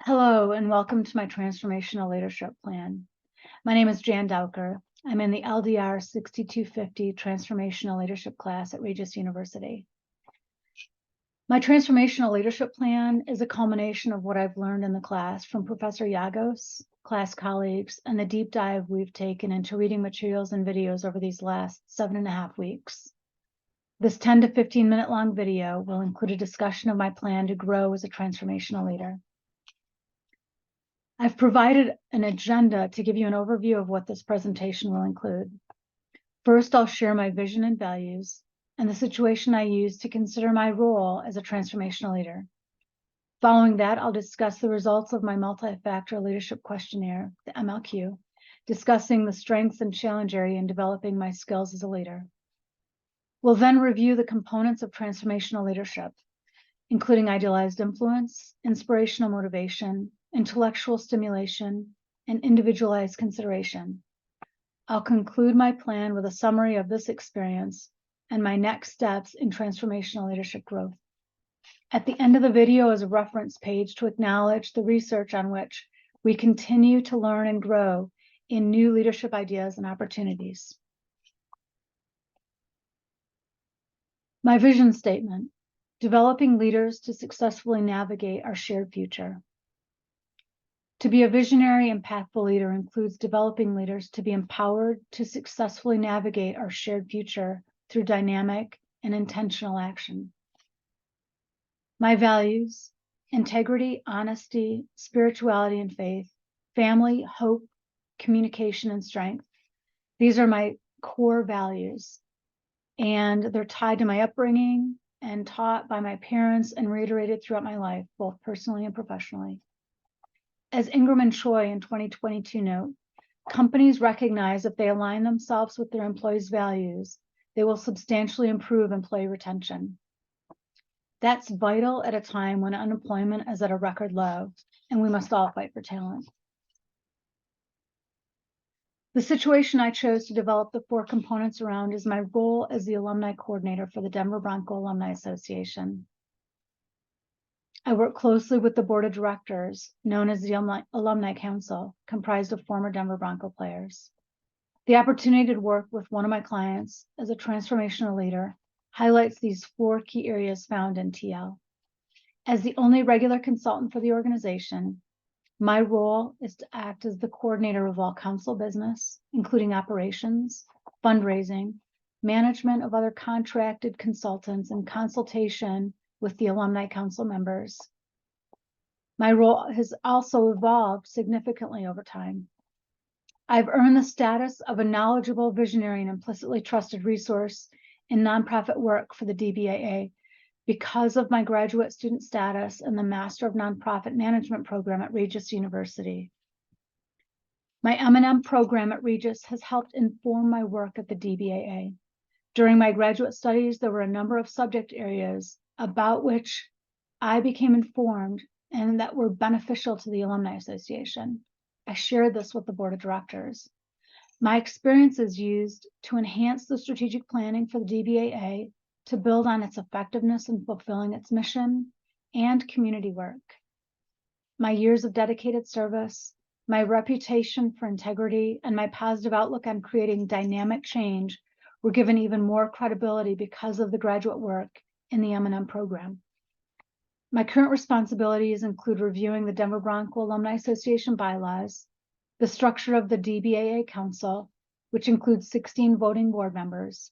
Hello, and welcome to my Transformational Leadership Plan. My name is Jan Dowker. I'm in the LDR 6250 Transformational Leadership class at Regis University. My Transformational Leadership Plan is a culmination of what I've learned in the class from Professor Yagos, class colleagues, and the deep dive we've taken into reading materials and videos over these last 7.5 weeks. This 10 to 15 minute long video will include a discussion of my plan to grow as a transformational leader. I've provided an agenda to give you an overview of what this presentation will include. First, I'll share my vision and values and the situation I use to consider my role as a transformational leader. Following that, I'll discuss the results of my multi-factor leadership questionnaire, the MLQ, discussing the strengths and challenge area in developing my skills as a leader. We'll then review the components of transformational leadership, including idealized influence, inspirational motivation, intellectual stimulation, and individualized consideration. I'll conclude my plan with a summary of this experience and my next steps in transformational leadership growth. At the end of the video is a reference page to acknowledge the research on which we continue to learn and grow in new leadership ideas and opportunities. My vision statement: developing leaders to successfully navigate our shared future. To be a visionary, impactful leader includes developing leaders to be empowered to successfully navigate our shared future through dynamic and intentional action. My values: integrity, honesty, spirituality and faith, family, hope, communication, and strength. These are my core values, and they're tied to my upbringing and taught by my parents and reiterated throughout my life, both personally and professionally. As Ingram and Choi in 2022 note, companies recognize if they align themselves with their employees' values, they will substantially improve employee retention. That's vital at a time when unemployment is at a record low, and we must all fight for talent. The situation I chose to develop the 4 components around is my role as the alumni coordinator for the Denver Bronco Alumni Association. I work closely with the board of directors, known as the Alumni Council, comprised of former Denver Bronco players. The opportunity to work with one of my clients as a transformational leader highlights these 4 key areas found in TL. As the only regular consultant for the organization, my role is to act as the coordinator of all council business, including operations, fundraising, management of other contracted consultants, and consultation with the alumni council members. My role has also evolved significantly over time. I've earned the status of a knowledgeable, visionary, and implicitly trusted resource in nonprofit work for the DBAA because of my graduate student status and the Master of Nonprofit Management program at Regis University. My M&M program at Regis has helped inform my work at the DBAA. During my graduate studies, there were a number of subject areas about which I became informed and that were beneficial to the Alumni Association. I shared this with the board of directors. My experience is used to enhance the strategic planning for the DBAA to build on its effectiveness in fulfilling its mission and community work. My years of dedicated service, my reputation for integrity, and my positive outlook on creating dynamic change were given even more credibility because of the graduate work in the M&M program. My current responsibilities include reviewing the Denver Bronco Alumni Association bylaws, the structure of the DBAA Council, which includes 16 voting board members,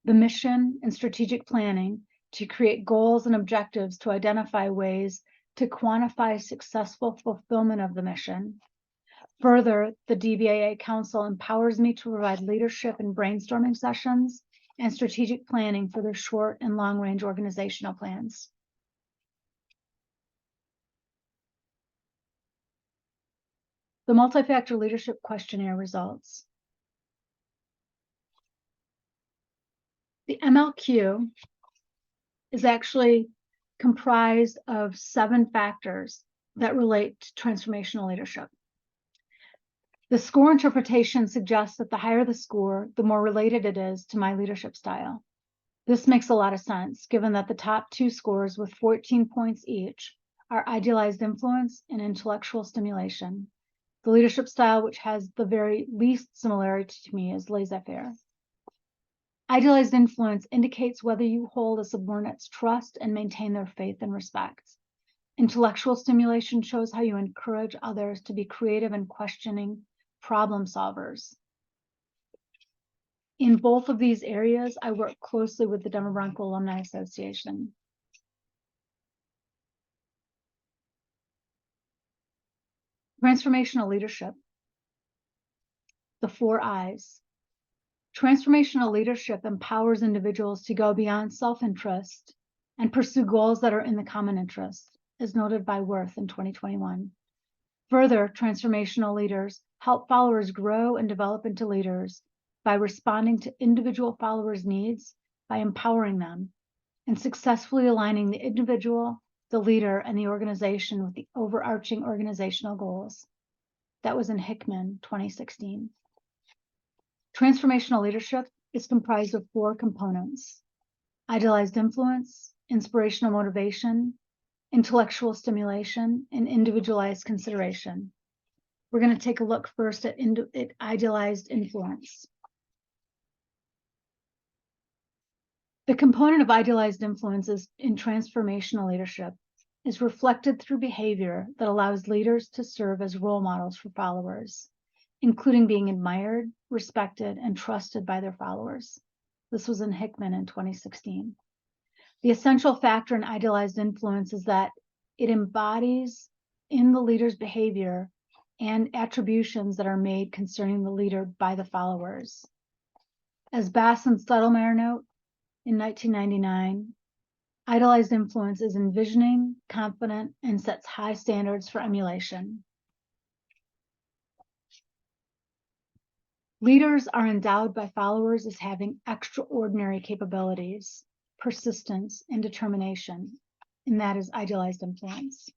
the mission and strategic planning to create goals and objectives to identify ways to quantify successful fulfillment of the mission. Further, the DBAA Council empowers me to provide leadership and brainstorming sessions and strategic planning for their short and long-range organizational plans. The multi-factor leadership questionnaire results. The MLQ is actually comprised of 7 factors that relate to transformational leadership. The score interpretation suggests that the higher the score, the more related it is to my leadership style. This makes a lot of sense, given that the top 2 scores with 14 points each are idealized influence and intellectual stimulation. The leadership style, which has the very least similarity to me, is laissez-faire. Idealized influence indicates whether you hold a subordinate's trust and maintain their faith and respect. Intellectual stimulation shows how you encourage others to be creative and questioning problem solvers. In both of these areas, I work closely with the Denver Bronco Alumni Association. Transformational leadership. The 4 I's. Transformational leadership empowers individuals to go beyond self-interest and pursue goals that are in the common interest, as noted by Worth in 2021. Further, transformational leaders help followers grow and develop into leaders by responding to individual followers' needs, by empowering them, and successfully aligning the individual, the leader, and the organization with the overarching organizational goals. That was in Hickman, 2016. Transformational leadership is comprised of 4 components: idealized influence, inspirational motivation, intellectual stimulation, and individualized consideration. We're going to take a look first at idealized influence. The component of idealized influences in transformational leadership is reflected through behavior that allows leaders to serve as role models for followers, including being admired, respected, and trusted by their followers. This was in Hickman in 2016. The essential factor in idealized influence is that it embodies in the leader's behavior and attributions that are made concerning the leader by the followers. As Bass and Stottlemyre note in 1999, idealized influence is envisioning, confident, and sets high standards for emulation. Leaders are endowed by followers as having extraordinary capabilities, persistence, and determination, and that is idealized influence.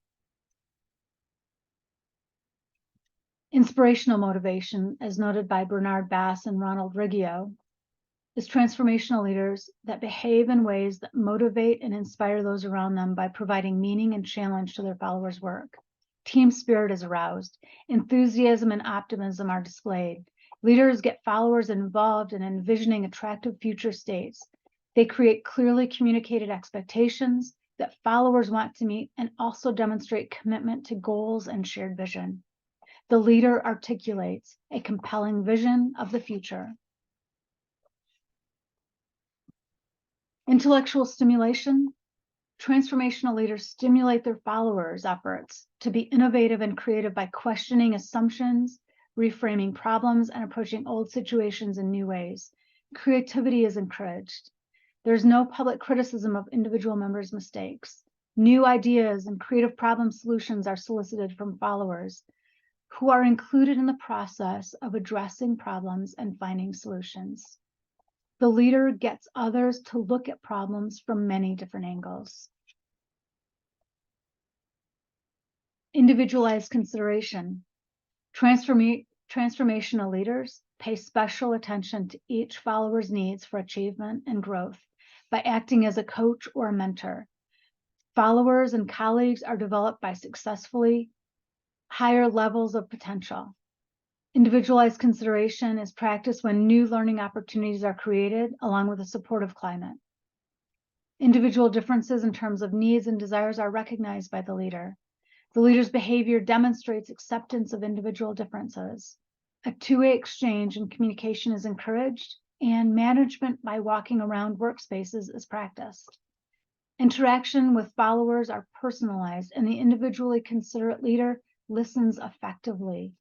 Inspirational motivation, as noted by Bernard Bass and Ronald Riggio, is transformational leaders that behave in ways that motivate and inspire those around them by providing meaning and challenge to their followers' work. Team spirit is aroused, enthusiasm and optimism are displayed. Leaders get followers involved in envisioning attractive future states. They create clearly communicated expectations that followers want to meet and also demonstrate commitment to goals and shared vision. The leader articulates a compelling vision of the future. Intellectual stimulation. Transformational leaders stimulate their followers' efforts to be innovative and creative by questioning assumptions, reframing problems, and approaching old situations in new ways. Creativity is encouraged. There's no public criticism of individual members' mistakes. New ideas and creative problem solutions are solicited from followers who are included in the process of addressing problems and finding solutions. The leader gets others to look at problems from many different angles. Individualized consideration. Transformational leaders pay special attention to each follower's needs for achievement and growth by acting as a coach or a mentor. Followers and colleagues are developed by successfully higher levels of potential. Individualized consideration is practiced when new learning opportunities are created, along with a supportive climate. Individual differences in terms of needs and desires are recognized by the leader. The leader's behavior demonstrates acceptance of individual differences. A two-way exchange and communication is encouraged, and management by walking around workspaces is practiced. Interaction with followers are personalized, and the individually considerate leader listens effectively.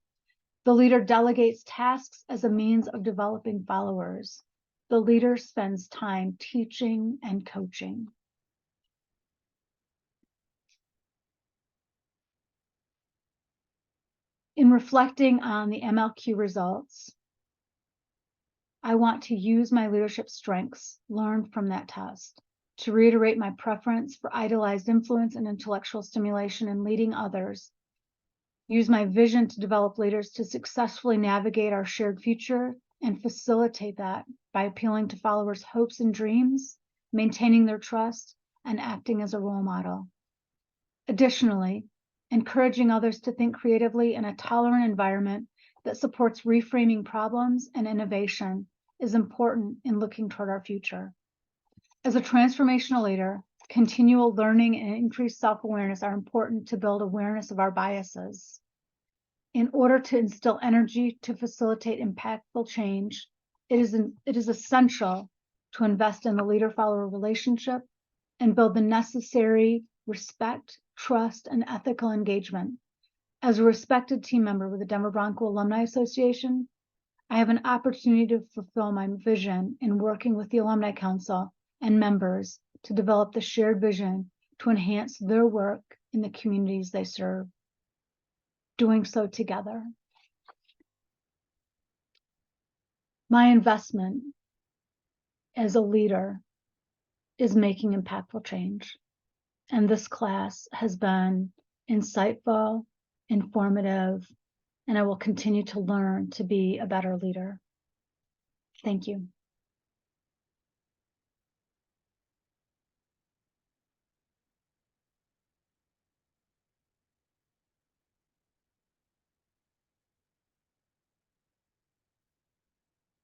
The leader delegates tasks as a means of developing followers. The leader spends time teaching and coaching. In reflecting on the MLQ results, I want to use my leadership strengths learned from that test to reiterate my preference for idealized influence and intellectual stimulation in leading others. Use my vision to develop leaders to successfully navigate our shared future and facilitate that by appealing to followers' hopes and dreams, maintaining their trust, and acting as a role model. Additionally, encouraging others to think creatively in a tolerant environment that supports reframing problems and innovation is important in looking toward our future. As a transformational leader, continual learning and increased self-awareness are important to build awareness of our biases. In order to instill energy to facilitate impactful change, it is essential to invest in the leader-follower relationship and build the necessary respect, trust, and ethical engagement. As a respected team member with the Denver Bronco Alumni Association, I have an opportunity to fulfill my vision in working with the Alumni Council and members to develop the shared vision to enhance their work in the communities they serve. Doing so together. My investment as a leader is making impactful change. And this class has been insightful, informative, and I will continue to learn to be a better leader. Thank you.